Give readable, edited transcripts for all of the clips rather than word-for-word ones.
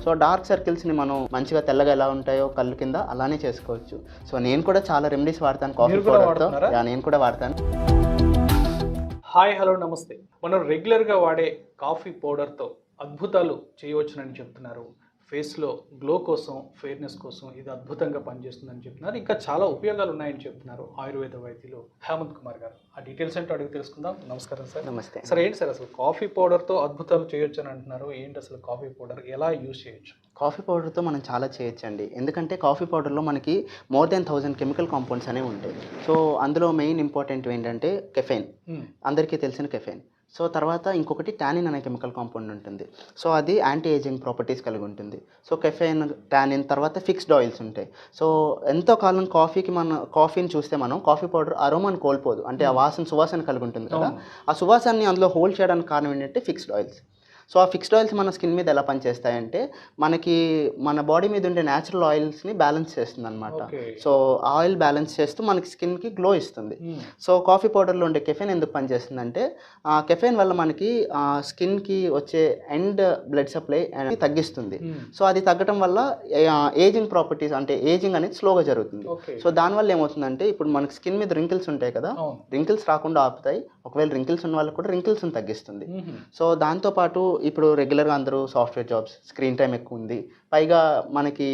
So dark సర్కిల్స్ని మనం మంచిగా తెల్లగా ఎలా ఉంటాయో కళ్ళు కింద అలానే చేసుకోవచ్చు. సో నేను కూడా చాలా రెమెడీస్ వాడతాను కాఫీ పౌడర్తో. నేను కూడా వాడతాను. హాయ్, హలో, నమస్తే. మనం రెగ్యులర్గా వాడే కాఫీ పౌడర్తో అద్భుతాలు చేయవచ్చునని చెప్తున్నారు. ఫేస్లో గ్లో కోసం, ఫెయిర్నెస్ కోసం ఇది అద్భుతంగా పనిచేస్తుందని చెప్తున్నారు. ఇంకా చాలా ఉపయోగాలు ఉన్నాయని చెప్తున్నారు ఆయుర్వేద వైద్యులు హేమంత్ కుమార్ గారు. ఆ డీటెయిల్స్ ఏంటో అడిగి తెలుసుకుందాం. నమస్కారం సార్. నమస్తే సార్. ఏంటి సార్ అసలు కాఫీ పౌడర్తో అద్భుతాలు చేయొచ్చు అని అంటున్నారు? ఏంటి అసలు కాఫీ పౌడర్ ఎలా యూజ్ చేయొచ్చు? కాఫీ పౌడర్తో మనం చాలా చేయొచ్చండి. ఎందుకంటే కాఫీ పౌడర్లో మనకి మోర్ దెన్ 1000 కెమికల్ కాంపౌండ్స్ అనేవి ఉంటాయి. సో అందులో మెయిన్ ఇంపార్టెంట్ ఏంటంటే కెఫెయిన్, అందరికీ తెలిసిన కెఫెయిన్. సో తర్వాత ఇంకొకటి టానిన్ అనే కెమికల్ కాంపౌండ్ ఉంటుంది. సో అది యాంటీ ఏజింగ్ ప్రాపర్టీస్ కలిగి ఉంటుంది. సో కెఫెయిన్, టానిన్, తర్వాత ఫిక్స్డ్ ఆయిల్స్ ఉంటాయి. సో ఎంతో కాలం కాఫీని చూస్తే మనం కాఫీ పౌడర్ అరోమాని కోల్పోదు, అంటే ఆ సువాసన కలిగి ఉంటుంది కదా. ఆ సువాసనని అందులో హోల్డ్ చేయడానికి కారణం ఏంటంటే ఫిక్స్డ్ ఆయిల్స్. సో ఆ ఫిక్స్డ్ ఆయిల్స్ మన స్కిన్ మీద ఎలా పనిచేస్తాయంటే మన బాడీ మీద ఉండే న్యాచురల్ ఆయిల్స్ని బ్యాలెన్స్ చేస్తుంది అనమాట. సో ఆయిల్ బ్యాలెన్స్ చేస్తూ మనకి స్కిన్కి గ్లో ఇస్తుంది. సో కాఫీ పౌడర్లో ఉండే కెఫెయిన్ ఎందుకు పనిచేస్తుందంటే ఆ కెఫెయిన్ వల్ల మనకి స్కిన్కి వచ్చే ఎండ్ బ్లడ్ సప్లై అనేది తగ్గిస్తుంది. సో అది తగ్గడం వల్ల ఏజింగ్ ప్రాపర్టీస్, అంటే ఏజింగ్ అనేది స్లోగా జరుగుతుంది. సో దానివల్ల ఏమవుతుందంటే ఇప్పుడు మనకి స్కిన్ మీద రింకిల్స్ ఉంటాయి కదా, రింకిల్స్ రాకుండా ఆపుతాయి. ఒకవేళ రింకిల్స్ ఉన్న వాళ్ళకి కూడా రింకిల్స్ని తగ్గిస్తుంది. సో దాంతోపాటు ఇప్పుడు రెగ్యులర్గా అందరూ సాఫ్ట్వేర్ జాబ్స్, స్క్రీన్ టైం ఎక్కువ ఉంది, పైగా మనకి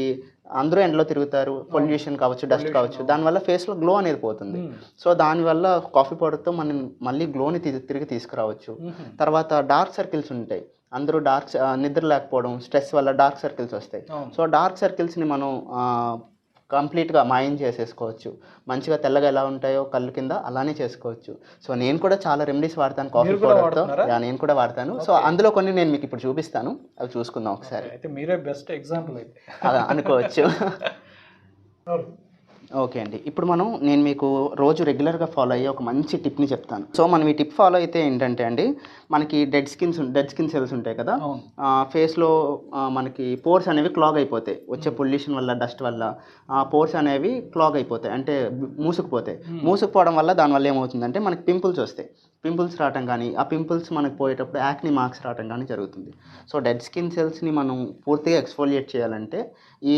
అందరూ ఎండలో తిరుగుతారు, పొల్యూషన్ కావచ్చు, డస్ట్ కావచ్చు, దానివల్ల ఫేస్లో గ్లో అనేది పోతుంది. సో దానివల్ల కాఫీ పౌడర్తో మనం మళ్ళీ గ్లోని తిరిగి తీసుకురావచ్చు. తర్వాత డార్క్ సర్కిల్స్ ఉంటాయి, అందరూ నిద్ర లేకపోవడం, స్ట్రెస్ వల్ల డార్క్ సర్కిల్స్ వస్తాయి. సో డార్క్ సర్కిల్స్ని మనం కంప్లీట్గా మాయం చేసేసుకోవచ్చు. మంచిగా తెల్లగా ఎలా ఉంటాయో కళ్ళు కింద అలానే చేసుకోవచ్చు. సో నేను కూడా చాలా రెమెడీస్ వాడతాను కాఫీ పౌడర్తో. నేను కూడా వాడతాను. సో అందులో కొన్ని నేను మీకు ఇప్పుడు చూపిస్తాను, అవి చూసుకుందాం ఒకసారి. అయితే మీరే బెస్ట్ ఎగ్జాంపుల్ అయితే అలా అనుకోవచ్చు. ఓకే అండి, ఇప్పుడు నేను మీకు రోజు రెగ్యులర్గా ఫాలో అయ్యే ఒక మంచి టిప్ని చెప్తాను. సో మనం ఈ టిప్ ఫాలో అయితే ఏంటంటే అండి, మనకి డెడ్ స్కిన్ సెల్స్ ఉంటాయి కదా, ఫేస్లో మనకి పోర్స్ అనేవి క్లాగ్ అయిపోతాయి. వచ్చే పొల్యూషన్ వల్ల, డస్ట్ వల్ల పోర్స్ అనేవి క్లాగ్ అయిపోతాయి, అంటే మూసుకుపోవడం వల్ల దానివల్ల ఏమవుతుందంటే మనకి పింపుల్స్ వస్తాయి. పింపుల్స్ రావటం కానీ, ఆ పింపుల్స్ మనకు పోయేటప్పుడు యాక్ని మార్క్స్ రావటం కానీ జరుగుతుంది. సో డెడ్ స్కిన్ సెల్స్ని మనం పూర్తిగా ఎక్స్ఫోలియేట్ చేయాలంటే ఈ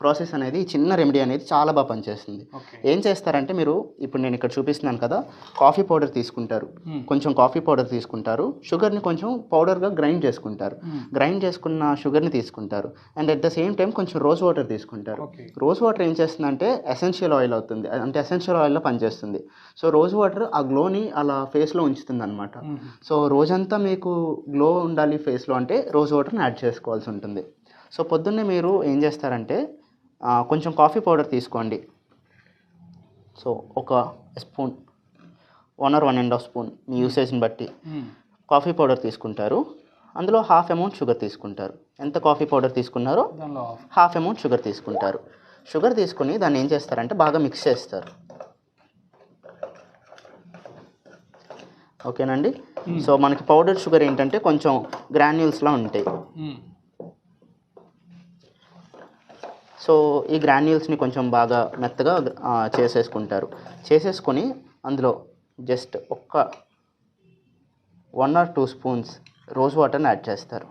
ప్రాసెస్ అనేది, చిన్న రెమెడీ అనేది చాలా బాగా పనిచేస్తుంది. ఏం చేస్తారంటే మీరు ఇప్పుడు నేను ఇక్కడ చూపిస్తున్నాను కదా, కాఫీ పౌడర్ తీసుకుంటారు, కొంచెం కాఫీ పౌడర్ తీసుకుంటారు, షుగర్ని కొంచెం పౌడర్గా గ్రైండ్ చేసుకుంటారు, గ్రైండ్ చేసుకున్న షుగర్ని తీసుకుంటారు, and at the same time కొంచెం రోజ్ వాటర్ తీసుకుంటారు. రోజ్ వాటర్ ఏం చేస్తుందంటే ఎసెన్షియల్ ఆయిల్ అవుతుంది, అంటే ఎసెన్షియల్ ఆయిల్లో పనిచేస్తుంది. సో రోజ్ వాటర్ ఆ గ్లోని అలా ఫేస్లో ఉంచుతుంది అనమాట. సో రోజంతా మీకు గ్లో ఉండాలి ఫేస్లో అంటే రోజ్ వాటర్ని యాడ్ చేసుకోవాల్సి ఉంటుంది. సో పొద్దున్నే మీరు ఏం చేస్తారంటే కొంచెం కాఫీ పౌడర్ తీసుకోండి. సో ఒక స్పూన్, 1 or 1.5 స్పూన్ మీ యూసేజ్ని బట్టి కాఫీ పౌడర్ తీసుకుంటారు. అందులో హాఫ్ అమౌంట్ షుగర్ తీసుకుంటారు. ఎంత కాఫీ పౌడర్ తీసుకున్నారో హాఫ్ అమౌంట్ షుగర్ తీసుకుంటారు. షుగర్ తీసుకుని దాన్ని ఏం చేస్తారంటే బాగా మిక్స్ చేస్తారు. ఓకేనండి. సో మనకి పౌడర్ షుగర్ ఏంటంటే కొంచెం గ్రాన్యూల్స్లా ఉంటాయి. సో ఈ గ్రాన్యూల్స్ని కొంచెం బాగా మెత్తగా చేసేసుకుంటారు. చేసేసుకొని అందులో జస్ట్ 1 or 2 స్పూన్స్ రోజ్ వాటర్ని యాడ్ చేస్తారు.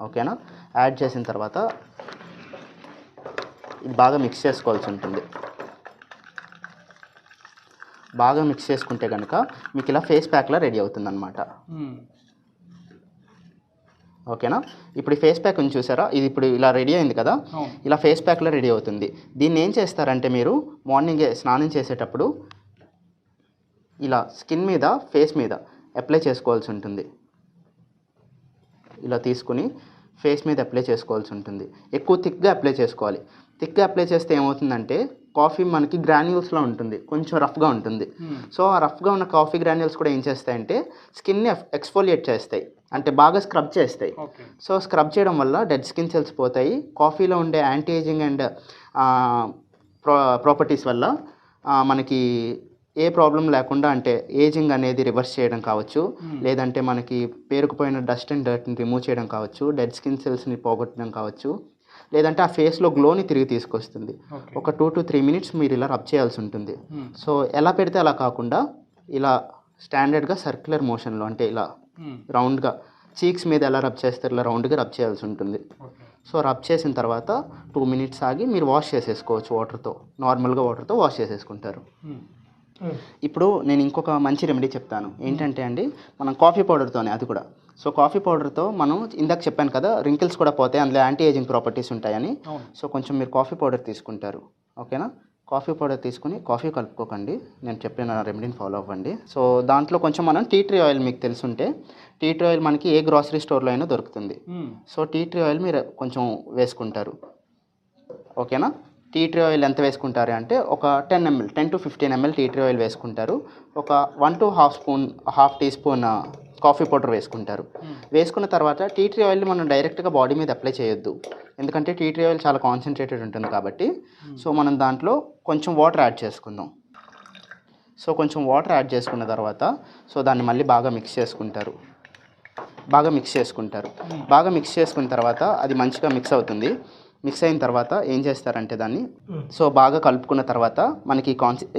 ఓకేనా? యాడ్ చేసిన తర్వాత ఇది బాగా మిక్స్ చేసుకోవాల్సి ఉంటుంది. బాగా మిక్స్ చేసుకుంటే కనుక మీకు ఇలా ఫేస్ ప్యాక్లా రెడీ అవుతుంది అన్నమాట. ఓకేనా? ఇప్పుడు ఈ ఫేస్ ప్యాక్ చూసారా, ఇది ఇప్పుడు ఇలా రెడీ అయింది కదా, ఇలా ఫేస్ ప్యాక్లో రెడీ అవుతుంది. దీన్ని ఏం చేస్తారంటే మీరు మార్నింగే స్నానం చేసేటప్పుడు ఇలా స్కిన్ మీద, ఫేస్ మీద అప్లై చేసుకోవాల్సి ఉంటుంది. ఇలా తీసుకుని ఫేస్ మీద అప్లై చేసుకోవాల్సి ఉంటుంది. ఎక్కువ థిక్గా అప్లై చేసుకోవాలి. థిక్గా అప్లై చేస్తే ఏమవుతుందంటే కాఫీ మనకి గ్రాన్యూల్స్లో ఉంటుంది, కొంచెం రఫ్గా ఉంటుంది. సో ఆ రఫ్గా ఉన్న కాఫీ గ్రాన్యూల్స్ కూడా ఏం చేస్తాయంటే స్కిన్ని ఎక్స్ఫోలియేట్ చేస్తాయి, అంటే బాగా స్క్రబ్ చేస్తాయి. సో స్క్రబ్ చేయడం వల్ల డెడ్ స్కిన్ సెల్స్ పోతాయి. కాఫీలో ఉండే యాంటీ ఏజింగ్ అండ్ ప్రాపర్టీస్ వల్ల మనకి ఏ ప్రాబ్లం లేకుండా, అంటే ఏజింగ్ అనేది రివర్స్ చేయడం కావచ్చు, లేదంటే మనకి పేరుకుపోయిన డస్ట్ అండ్ డర్ట్ని రిమూవ్ చేయడం కావచ్చు, డెడ్ స్కిన్ సెల్స్ని పోగొట్టడం కావచ్చు, లేదంటే ఆ ఫేస్లో గ్లోని తిరిగి తీసుకొస్తుంది. ఒక 2 to 3 minutes మీరు ఇలా రబ్ చేయాల్సి ఉంటుంది. సో ఎలా పెడితే అలా కాకుండా ఇలా స్టాండర్డ్గా సర్క్యులర్ మోషన్లో, అంటే ఇలా రౌండ్గా చీక్స్ మీద ఎలా రబ్ చేస్తారు ఇలా రౌండ్గా రబ్ చేయాల్సి ఉంటుంది. ఓకే. సో రబ్ చేసిన తర్వాత 2 మినిట్స్ ఆగి మీరు వాష్ చేసేసుకోవచ్చు వాటర్తో, నార్మల్గా వాటర్తో వాష్ చేసేసుకుంటారు. ఇప్పుడు నేను ఇంకొక మంచి రెమెడీ చెప్తాను. ఏంటంటే అండి, మనం కాఫీ పౌడర్తోనే అది కూడా. సో కాఫీ పౌడర్తో మనం ఇందాక చెప్పాను కదా రింకిల్స్ కూడా పోతాయి, అందులో యాంటీ ఏజింగ్ ప్రాపర్టీస్ ఉంటాయని. అవును. సో కొంచెం మీరు కాఫీ పౌడర్ తీసుకుంటారు, ఓకేనా. కాఫీ పౌడర్ తీసుకుని కాఫీ కలుపుకోకండి, నేను చెప్పిన రెమెడీని ఫాలో అవ్వండి. సో దాంట్లో కొంచెం మనం టీ ట్రీ ఆయిల్, మీకు తెలుసుంటే టీ ట్రీ ఆయిల్ మనకి ఏ గ్రాసరీ స్టోర్లో అయినా దొరుకుతుంది. సో టీ ట్రీ ఆయిల్ మీరు కొంచెం వేసుకుంటారు, ఓకేనా. టీ ట్రీ ఆయిల్ ఎంత వేసుకుంటారు అంటే ఒక 10 to 15 ml tea tree oil వేసుకుంటారు. ఒక 1 to half teaspoon coffee powder వేసుకుంటారు. వేసుకున్న తర్వాత టీ ట్రీ ఆయిల్ని మనం డైరెక్ట్గా బాడీ మీద అప్లై చేయొద్దు, ఎందుకంటే టీ ట్రీ ఆయిల్ చాలా కాన్సన్ట్రేటెడ్ ఉంటుంది కాబట్టి. సో మనం దాంట్లో కొంచెం వాటర్ యాడ్ చేసుకుందాం. సో కొంచెం వాటర్ యాడ్ చేసుకున్న తర్వాత సో దాన్ని మళ్ళీ బాగా మిక్స్ చేసుకుంటారు. బాగా మిక్స్ చేసుకున్న తర్వాత అది మంచిగా మిక్స్ అవుతుంది. మిక్స్ అయిన తర్వాత ఏం చేస్తారంటే దాన్ని సో బాగా కలుపుకున్న తర్వాత మనకి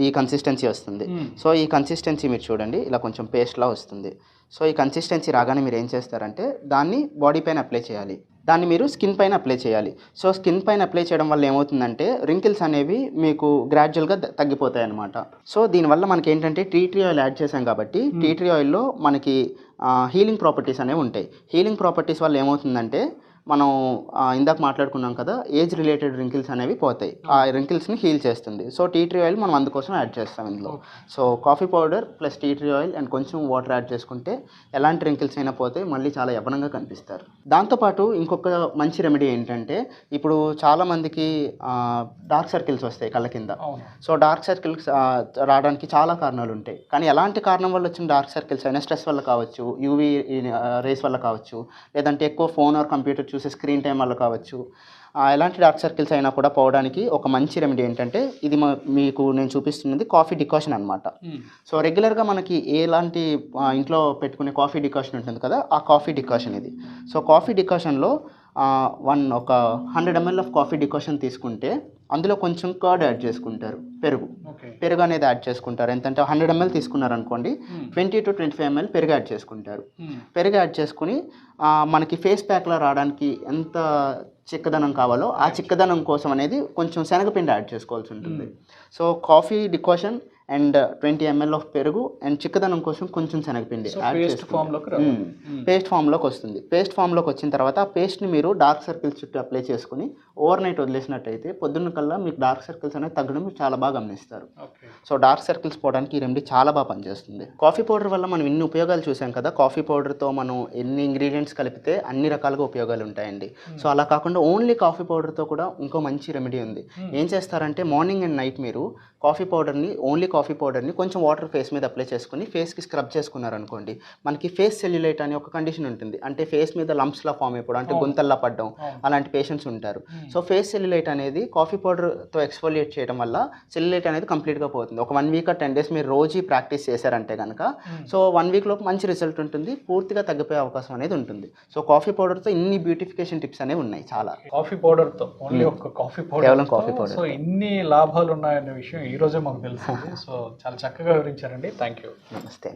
ఈ కన్సిస్టెన్సీ వస్తుంది. సో ఈ కన్సిస్టెన్సీ మీరు చూడండి, ఇలా కొంచెం పేస్ట్లా వస్తుంది. సో ఈ కన్సిస్టెన్సీ రాగానే మీరు ఏం చేస్తారంటే దాన్ని బాడీ పైన అప్లై చేయాలి, దాన్ని మీరు స్కిన్ పైన అప్లై చేయాలి. సో స్కిన్ పైన అప్లై చేయడం వల్ల ఏమవుతుందంటే రింకిల్స్ అనేవి మీకు గ్రాడ్యువల్గా తగ్గిపోతాయి అన్నమాట. సో దీనివల్ల మనకి ఏంటంటే టీ ట్రీ ఆయిల్ యాడ్ చేసాం కాబట్టి టీ ట్రీ ఆయిల్లో మనకి హీలింగ్ ప్రాపర్టీస్ అనేవి ఉంటాయి. హీలింగ్ ప్రాపర్టీస్ వల్ల ఏమవుతుందంటే మనం ఇందాక మాట్లాడుకున్నాం కదా, ఏజ్ రిలేటెడ్ రింకిల్స్ అనేవి పోతాయి, ఆ రింకిల్స్ని హీల్ చేస్తుంది. సో టీ ట్రీ ఆయిల్ మనం అందుకోసం యాడ్ చేస్తాం ఇందులో. So coffee powder plus tea tree oil and కొంచెం వాటర్ యాడ్ చేసుకుంటే ఎలాంటి రింకిల్స్ అయినా పోతే మళ్ళీ చాలా యవ్వనంగా కనిపిస్తారు. దాంతోపాటు ఇంకొక మంచి రెమెడీ ఏంటంటే, ఇప్పుడు చాలామందికి డార్క్ సర్కిల్స్ వస్తాయి కళ్ళ కింద. సో డార్క్ సర్కిల్స్ రావడానికి చాలా కారణాలు ఉంటాయి, కానీ ఎలాంటి కారణం వల్ల వచ్చిన డార్క్ సర్కిల్స్ అయినా స్ట్రెస్ వల్ల కావచ్చు, యూవీ రేస్ వల్ల కావచ్చు, లేదంటే ఎక్కువ ఫోన్ ఆర్ కంప్యూటర్ చూసే స్క్రీన్ టైం వల్ల కావచ్చు. ఎలాంటి డార్క్ సర్కిల్స్ అయినా కూడా పోవడానికి ఒక మంచి రెమెడీ ఏంటంటే ఇది మీకు నేను చూపిస్తున్నది కాఫీ డికాషన్ అనమాట. సో రెగ్యులర్గా మనకి ఎలాంటి ఇంట్లో పెట్టుకునే కాఫీ డికాషన్ ఉంటుంది కదా, ఆ కాఫీ డికాషన్ ఇది. సో కాఫీ డికాషన్లో ఒక 100 ml ఆఫ్ కాఫీ డికాషన్ తీసుకుంటే అందులో కొంచెం కర్డ్ యాడ్ చేసుకుంటారు, పెరుగు అనేది యాడ్ చేసుకుంటారు. ఎంతంటే 100 ml తీసుకున్నారనుకోండి, 20 to 25 ml పెరుగు యాడ్ చేసుకుంటారు. పెరుగు యాడ్ చేసుకుని మనకి ఫేస్ ప్యాక్లో రావడానికి ఎంత చిక్కదనం కావాలో ఆ చిక్కదనం కోసం అనేది కొంచెం శనగపిండి యాడ్ చేసుకోవాల్సి ఉంటుంది. So coffee decoction and 20 ml of పెరుగు అండ్ చిక్కదనం కోసం కొంచెం శనగపిండి యాడ్ చేసుకుంటే పేస్ట్ ఫామ్లోకి వస్తుంది. పేస్ట్ ఫామ్లోకి వచ్చిన తర్వాత ఆ పేస్ట్ని మీరు డార్క్ సర్కిల్స్ చుట్టూ అప్లై చేసుకుని ఓవర్ నైట్ వదిలేసినట్టయితే పొద్దున్న కల్లా మీకు డార్క్ సర్కిల్స్ అనేది తగ్గడం మీరు చాలా బాగా గమనిస్తారు. సో డార్క్ సర్కిల్స్ పోవడానికి ఈ రెమెడీ చాలా బాగా పనిచేస్తుంది. కాఫీ పౌడర్ వల్ల మనం ఇన్ని ఉపయోగాలు చూసాం కదా, కాఫీ పౌడర్తో మనం ఎన్ని ఇంగ్రీడియంట్స్ కలిపితే అన్ని రకాలుగా ఉపయోగాలు ఉంటాయండి. సో అలా కాకుండా ఓన్లీ కాఫీ పౌడర్తో కూడా ఇంకో మంచి రెమెడీ ఉంది. ఏం చేస్తారంటే మార్నింగ్ అండ్ నైట్ మీరు కాఫీ పౌడర్ని కొంచెం వాటర్ ఫేస్ మీద అప్లై చేసుకుని ఫేస్కి స్క్రబ్ చేసుకున్నారనుకోండి, మనకి ఫేస్ సెల్యులైట్ అనే ఒక కండిషన్ ఉంటుంది. అంటే ఫేస్ మీద లంప్స్లా ఫామ్ అయిపోవడం, అంటే గుంతల్లా పడడం, అలాంటి పేషెంట్స్ ఉంటారు. సో ఫేస్ సెల్యులైట్ అనేది కాఫీ పౌడర్తో ఎక్స్ఫోలియేట్ చేయడం వల్ల సెల్యులైట్ అనేది కంప్లీట్గా పోతుంది. ఒక 1 week or 10 days మీరు రోజు ప్రాక్టీస్ చేశారంటే కనుక సో 1 week లోపు మంచి రిజల్ట్ ఉంటుంది, పూర్తిగా తగ్గిపోయే అవకాశం అనేది ఉంటుంది. సో కాఫీ పౌడర్తో ఇన్ని బ్యూటిఫికేషన్ టిప్స్ అనేవి ఉన్నాయి చాలా. కాఫీ పౌడర్తో ఓన్లీ ఒక కాఫీ పౌడర్, కేవలం కాఫీ పౌడర్. సో ఇన్ని లాభాలు ఉన్నాయనే విషయం ఈ రోజే మాకు తెలిసింది. సో చాలా చక్కగా వివరించారండి, థ్యాంక్ యూ. నమస్తే.